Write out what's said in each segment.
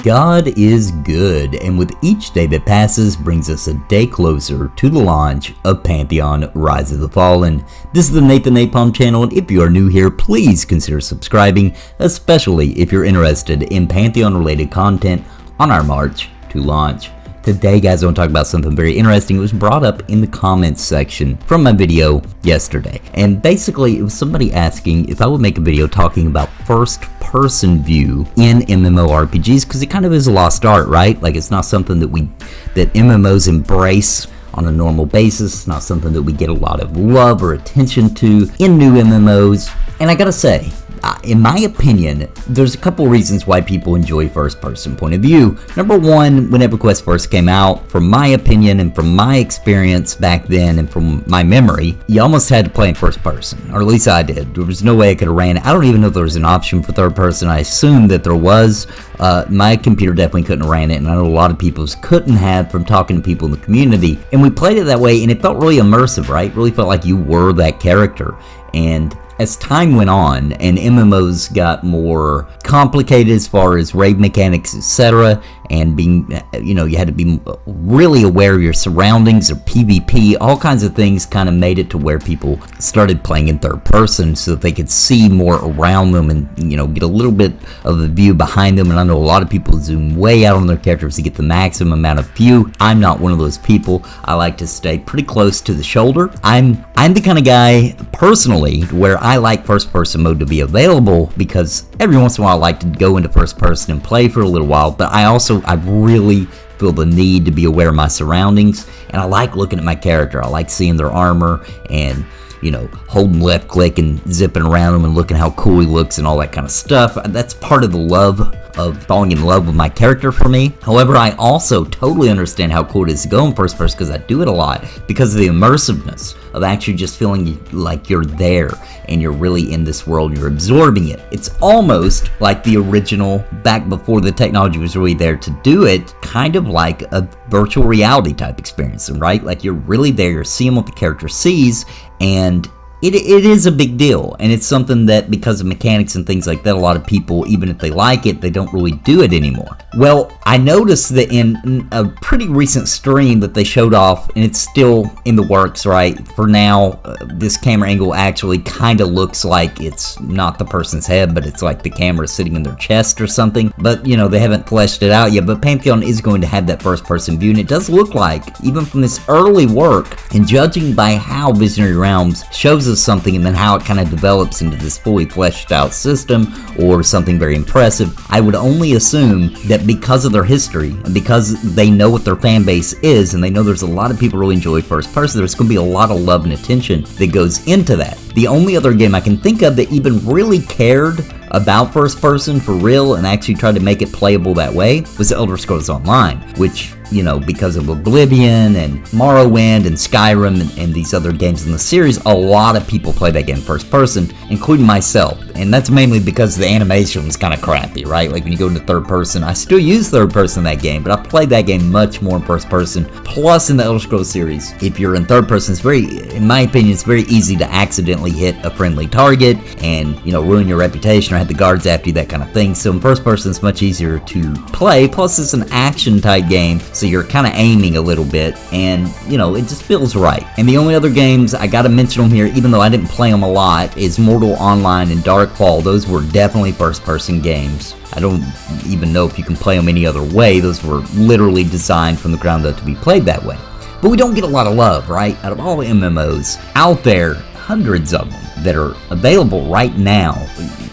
God is good, and with each day that passes brings us a day closer to the launch of Pantheon Rise of the Fallen. This is the NAPALM channel, and if you are new here, please consider subscribing, especially if you're interested in Pantheon related content on our march to launch. Today, guys, I want to talk about something very interesting. It was brought up in the comments section from my video yesterday. And basically, it was somebody asking if I would make a video talking about first-person view in MMORPGs, because it kind of is a lost art, right? Like, it's not something that MMOs embrace on a normal basis. It's not something that we get a lot of love or attention to in new MMOs. And I gotta say, in my opinion, there's a couple reasons why people enjoy first-person point of view. Number one, when EverQuest first came out, from my opinion and from my experience back then and from my memory, you almost had to play in first person, or at least I did. There was no way I could have ran it. I don't even know if there was an option for third person. I assumed that there was. My computer definitely couldn't have ran it, and I know a lot of people's couldn't have from talking to people in the community. And we played it that way, and it felt really immersive, right? It really felt like you were that character. And as time went on and MMOs got more complicated as far as raid mechanics, etc., and being, you had to be really aware of your surroundings or PvP, all kinds of things kind of made it to where people started playing in third person so that they could see more around them and, get a little bit of the view behind them. And I know a lot of people zoom way out on their characters to get the maximum amount of view. I'm not one of those people. I like to stay pretty close to the shoulder. I'm the kind of guy, personally, where I like first person mode to be available, because every once in a while I like to go into first person and play for a little while, but I really feel the need to be aware of my surroundings, and I like looking at my character. I like seeing their armor and holding left click and zipping around him and looking how cool he looks and all that kind of stuff. That's part of the love of falling in love with my character for me. However, I also totally understand how cool it is to go in first person, because I do it a lot, because of the immersiveness of actually just feeling like you're there and you're really in this world and you're absorbing it. It's almost like the original, back before the technology was really there to do it, kind of like a virtual reality type experience, right? Like you're really there, you're seeing what the character sees, and it is a big deal, and it's something that, because of mechanics and things like that, a lot of people, even if they like it, they don't really do it anymore. Well, I noticed that in a pretty recent stream that they showed off, and it's still in the works, right? For now, this camera angle actually kind of looks like it's not the person's head, but it's like the camera sitting in their chest or something. But, they haven't fleshed it out yet, but Pantheon is going to have that first-person view, and it does look like, even from this early work, and judging by how Visionary Realms shows us something and then how it kind of develops into this fully fleshed out system or something very impressive, I would only assume that because of their history and because they know what their fan base is and they know there's a lot of people really enjoy first person, there's going to be a lot of love and attention that goes into that. The only other game I can think of that even really cared about first person for real and actually tried to make it playable that way was Elder Scrolls Online, which, because of Oblivion and Morrowind and Skyrim and these other games in the series, a lot of people play that game first person, including myself. And that's mainly because the animation was kind of crappy, right? Like when you go into third person, I still use third person in that game, but I played that game much more in first person. Plus, in the Elder Scrolls series, if you're in third person, in my opinion, it's very easy to accidentally hit a friendly target and, ruin your reputation or have the guards after you, that kind of thing. So in first person, it's much easier to play. Plus, it's an action type game, so you're kind of aiming a little bit, and it just feels right. And the only other games I gotta mention them here, even though I didn't play them a lot, is Mortal Online and Darkfall. Those were definitely first person games. I don't even know if you can play them any other way. Those were literally designed from the ground up to be played that way. But we don't get a lot of love, right? Out of all the MMOs out there, hundreds of them that are available right now,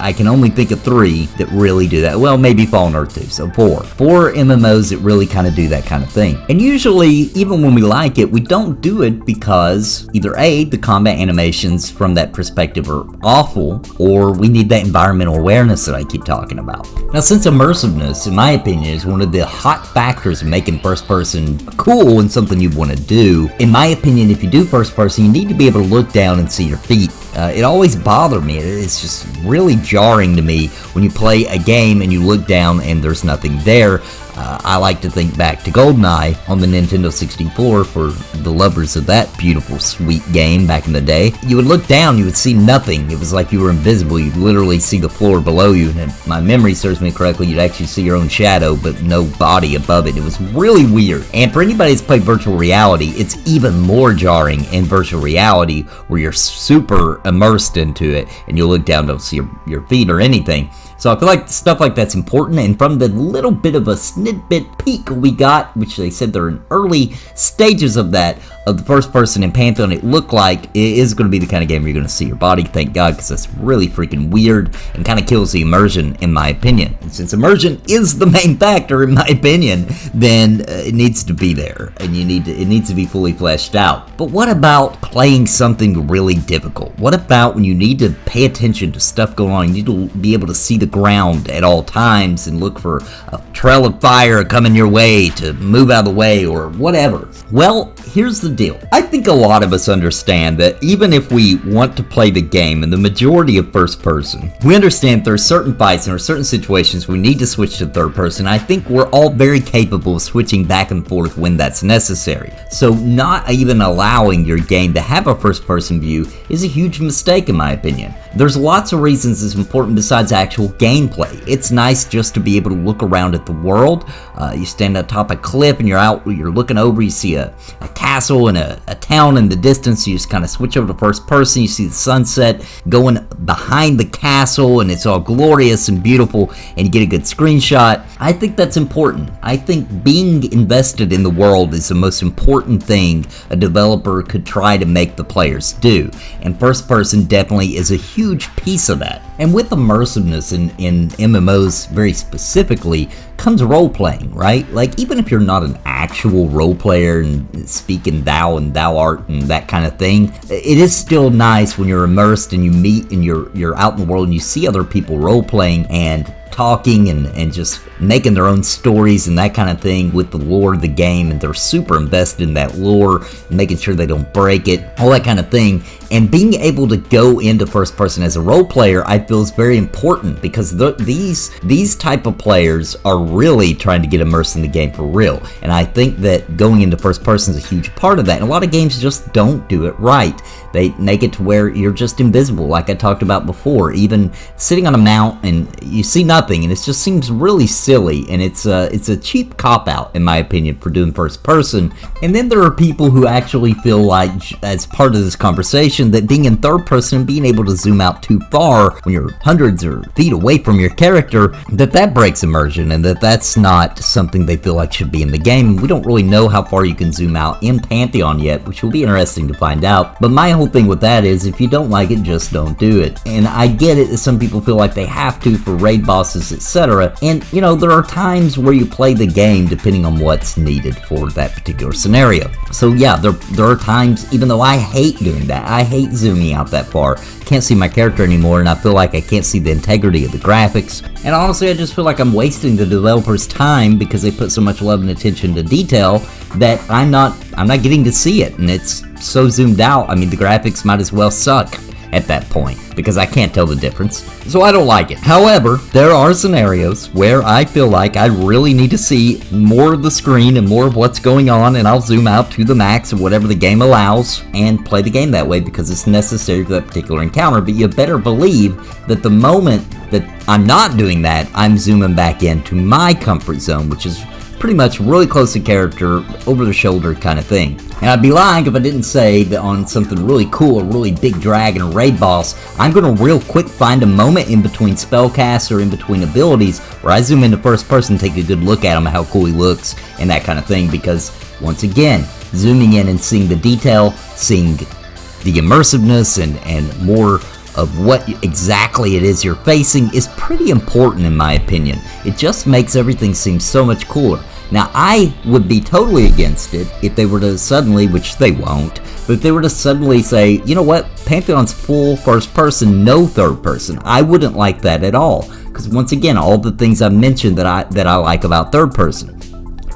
I can only think of 3 that really do that. Well, maybe Fallen Earth too, so 4. 4 MMOs that really kind of do that kind of thing. And usually, even when we like it, we don't do it because either A, the combat animations from that perspective are awful, or we need that environmental awareness that I keep talking about. Now, since immersiveness, in my opinion, is one of the hot factors of making first person cool and something you want to do, in my opinion, if you do first person, you need to be able to look down and see your feet. It always bothered me. It's just really jarring to me when you play a game and you look down and there's nothing there. I like to think back to GoldenEye on the Nintendo 64 for the lovers of that beautiful, sweet game back in the day. You would look down, you would see nothing. It was like you were invisible. You'd literally see the floor below you, and if my memory serves me correctly, you'd actually see your own shadow, but no body above it. It was really weird. And for anybody that's played virtual reality, it's even more jarring in virtual reality where you're super immersed into it, and you'll look down, don't see your feet or anything. So I feel like stuff like that's important, and from the little bit of a snippet peek we got, which they said they're in early stages of that, of the first person in Pantheon, it looked like it is going to be the kind of game where you're going to see your body, thank God, because that's really freaking weird and kind of kills the immersion, in my opinion. And since immersion is the main factor, in my opinion, then it needs to be there, and it needs to be fully fleshed out. But what about playing something really difficult? What about when you need to pay attention to stuff going on? You need to be able to see the ground at all times and look for a trail of fire coming your way to move out of the way or whatever. Well, here's the deal. I think a lot of us understand that even if we want to play the game in the majority of first person, we understand there are certain fights and there are certain situations we need to switch to third person. I think we're all very capable of switching back and forth when that's necessary. So not even allowing your game to have a first person view is a huge mistake, in my opinion. There's lots of reasons it's important besides actual gameplay. It's nice just to be able to look around at the world. You stand atop a cliff and you're looking over, you see a castle and a town in the distance. You just kind of switch over to first person, you see the sunset going behind the castle and it's all glorious and beautiful, and you get a good screenshot. I think that's important. I think being invested in the world is the most important thing a developer could try to make the players do, and first person definitely is a huge piece of that. And with immersiveness in MMOs very specifically comes role playing, right? Like, even if you're not an actual role player and speaking thou and thou art and that kind of thing, it is still nice when you're immersed and you meet and you're out in the world and you see other people role playing and talking and just making their own stories and that kind of thing with the lore of the game, and they're super invested in that lore, making sure they don't break it, all that kind of thing. And being able to go into first person as a role player, I feel is very important, because these type of players are really trying to get immersed in the game for real. And I think that going into first person is a huge part of that. And a lot of games just don't do it right. They make it to where you're just invisible, like I talked about before. Even sitting on a mount and you see nothing, and it just seems really silly, and it's a cheap cop-out, in my opinion, for doing first person. And then there are people who actually feel like, as part of this conversation, that being in third person and being able to zoom out too far when you're hundreds of feet away from your character, that breaks immersion, and that's not something they feel like should be in the game. We don't really know how far you can zoom out in Pantheon yet, which will be interesting to find out. But my whole thing with that is, if you don't like it, just don't do it. And I get it that some people feel like they have to for raid bosses, etc. And you know, there are times where you play the game depending on what's needed for that particular scenario. So yeah, there are times, even though I hate doing that, I hate zooming out that far, can't see my character anymore, and I feel like I can't see the integrity of the graphics. And honestly, I just feel like I'm wasting the developer's time because they put so much love and attention to detail that I'm not getting to see it, and it's so zoomed out. I mean, the graphics might as well suck at that point, because I can't tell the difference, so I don't like it. However, there are scenarios where I feel like I really need to see more of the screen and more of what's going on, and I'll zoom out to the max of whatever the game allows and play the game that way because it's necessary for that particular encounter. But you better believe that the moment that I'm not doing that, I'm zooming back into my comfort zone, which is pretty much really close to character, over the shoulder kind of thing. And I'd be lying if I didn't say that on something really cool, a really big dragon or raid boss, I'm going to real quick find a moment in between spellcasts or in between abilities where I zoom into first person, take a good look at him, how cool he looks, and that kind of thing. Because once again, zooming in and seeing the detail, seeing the immersiveness and more of what exactly it is you're facing is pretty important, in my opinion. It just makes everything seem so much cooler. Now, I would be totally against it if they were to suddenly, which they won't, but if they were to suddenly say, you know what, Pantheon's full first person, no third person. I wouldn't like that at all, because once again, all the things I mentioned that I like about third person,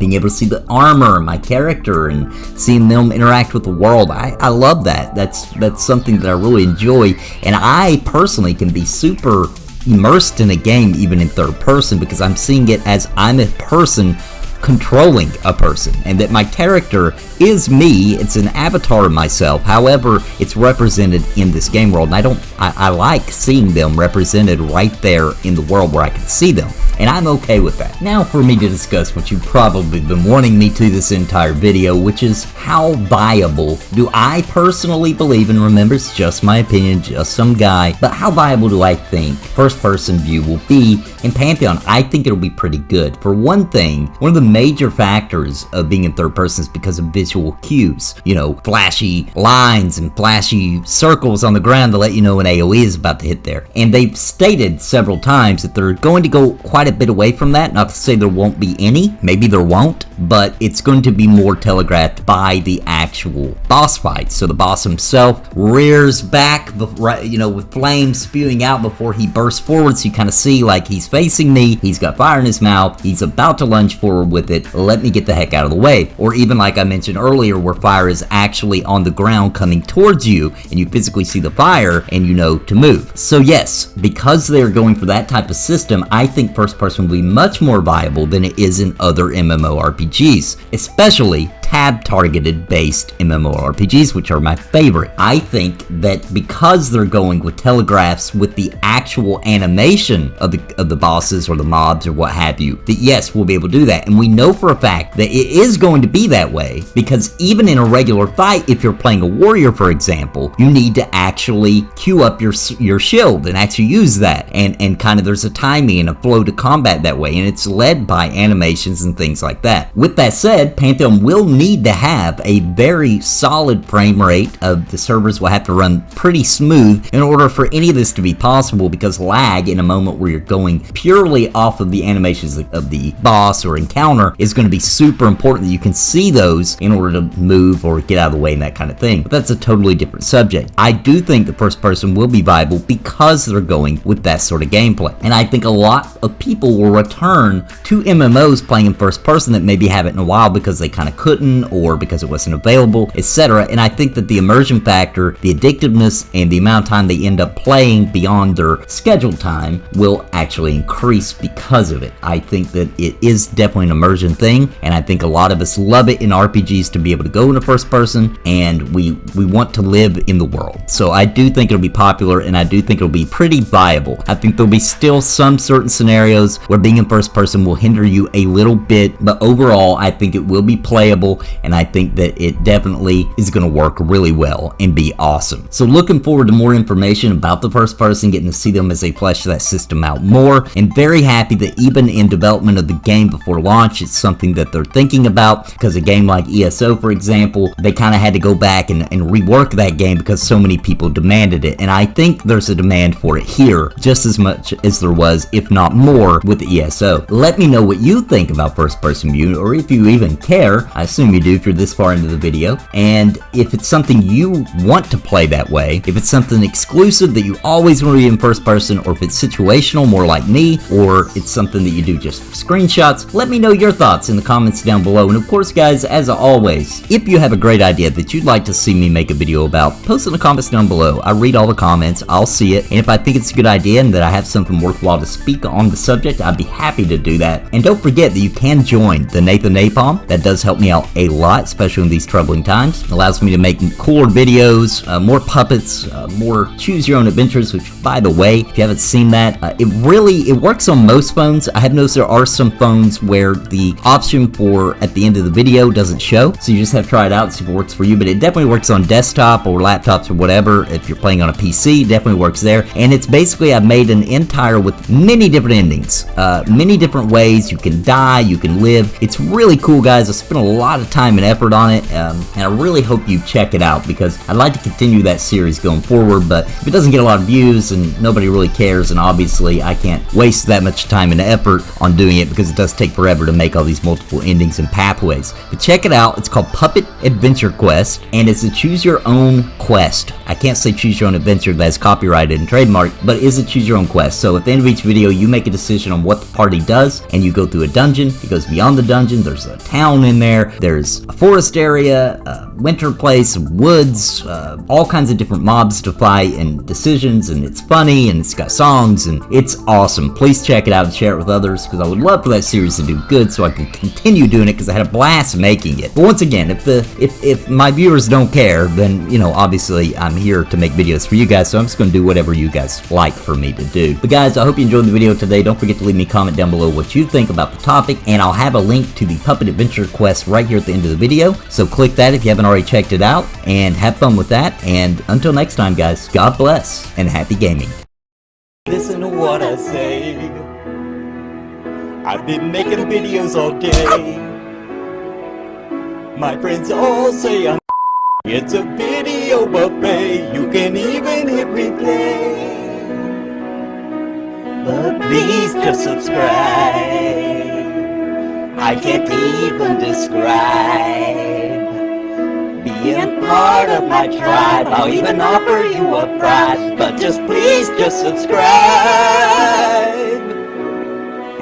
being able to see the armor, my character, and seeing them interact with the world, I love that. That's something that I really enjoy, and I personally can be super immersed in a game even in third person, because I'm seeing it as I'm a person controlling a person, and that my character is me. It's an avatar of myself. However, it's represented in this game world, and I like seeing them represented right there in the world where I can see them, and I'm okay with that. Now for me to discuss what you've probably been wanting me to this entire video, which is how viable do I personally believe, and remember, it's just my opinion, just some guy, but how viable do I think first person view will be in Pantheon? I think it'll be pretty good. For one thing, one of the major factors of being in third person is because of visual cues. You know, flashy lines and flashy circles on the ground to let you know an AoE is about to hit there. And they've stated several times that they're going to go quite a bit away from that. Not to say there won't be any, maybe there won't, but it's going to be more telegraphed by the actual boss fight. So the boss himself rears back, you know, with flames spewing out before he bursts forward, so you kind of see like he's facing me, he's got fire in his mouth, he's about to lunge forward with it, let me get the heck out of the way. Or even like I mentioned earlier, where fire is actually on the ground coming towards you, and you physically see the fire and you know to move. So yes, because they're going for that type of system, I think first person will be much more viable than it is in other MMORPGs, especially tab targeted based MMORPGs, which are my favorite. I think that because they're going with telegraphs with the actual animation of the bosses or the mobs or what have you, that yes, we'll be able to do that. And we know for a fact that it is going to be that way, because even in a regular fight, if you're playing a warrior, for example, you need to actually queue up your shield and actually use that, and kind of there's a timing and a flow to combat that way, and it's led by animations and things like that. With that said, Pantheon will need to have a very solid frame rate. Of the servers will have to run pretty smooth in order for any of this to be possible, because lag in a moment where you're going purely off of the animations of the boss or encounter is going to be super important, that you can see those in order to move or get out of the way and that kind of thing. But that's a totally different subject. I do think the first person will be viable because they're going with that sort of gameplay, and I think a lot of people will return to MMOs playing in first person that maybe haven't in a while because they kind of couldn't, or because it wasn't available, etc. And I think that the immersion factor, the addictiveness, and the amount of time they end up playing beyond their scheduled time will actually increase because of it. I think that it is definitely an immersion thing, and I think a lot of us love it in RPGs to be able to go into first person, and we want to live in the world. So I do think it'll be popular, and I do think it'll be pretty viable. I think there'll be still some certain scenarios where being in first person will hinder you a little bit, but overall I think it will be playable, and I think that it definitely is going to work really well and be awesome. So looking forward to more information about the first person, getting to see them as they flesh that system out more, and very happy that even in development of the game before launch, it's something that they're thinking about, because a game like ESO, for example, they kind of had to go back and rework that game because so many people demanded it, and I think there's a demand for it here just as much as there was, if not more, with the ESO. Let me know what you think about first person view, or if you even care. I assume you do if you're this far into the video, and if it's something you want to play that way, if it's something exclusive that you always want to be in first person, or if it's situational, more like me, or it's something that you do just for screenshots. Let me know your thoughts in the comments down below. And of course guys, as always, if you have a great idea that you'd like to see me make a video about, post in the comments down below. I read all the comments, I'll see it, and if I think it's a good idea and that I have something worthwhile to speak on the subject, I'd be happy to do that. And don't forget that you can join the NAPALM. That does help me out a lot, especially in these troubling times. It allows me to make cooler videos, more puppets, more choose your own adventures, which by the way, if you haven't seen that, it works on most phones. I have noticed there are some phones where the option for at the end of the video doesn't show, so you just have to try it out and see if it works for you. But it definitely works on desktop or laptops or whatever. If you're playing on a PC, it definitely works there. And it's basically, I've made an entire with many different endings, many different ways you can die, you can live. It's really cool, guys. I spent a lot of time and effort on it, and I really hope you check it out, because I'd like to continue that series going forward. But if it doesn't get a lot of views and nobody really cares, and obviously I can't waste that much time and effort on doing it, because it does take forever to make all these multiple endings and pathways. But check it out. It's called Puppet Adventure Quest, and it's a choose your own quest. I can't say choose your own adventure, that's copyrighted and trademarked, but it is a choose your own quest. So at the end of each video, you make a decision on what the party does, and you go through a dungeon. It goes beyond the dungeon. There's a town in there. there's a forest area, a winter place, woods, all kinds of different mobs to fight and decisions, and it's funny and it's got songs and it's awesome. Please check it out and share it with others, because I would love for that series to do good so I can continue doing it, because I had a blast making it. But once again, if my viewers don't care, then, you know, obviously I'm here to make videos for you guys, so I'm just going to do whatever you guys like for me to do. But guys, I hope you enjoyed the video today. Don't forget to leave me a comment down below what you think about the topic, and I'll have a link to the Puppet Adventure quest right here at the end of the video, so click that if you haven't already checked it out, and have fun with that. And until next time guys, God bless and happy gaming. Listen to what I say. I've been making videos all day. My friends all say I'm it's a video buffet. You can even hit replay. But please just subscribe. I can't even describe being part of my tribe. I'll even offer you a prize. But just please just subscribe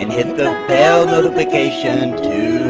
and hit the bell notification too.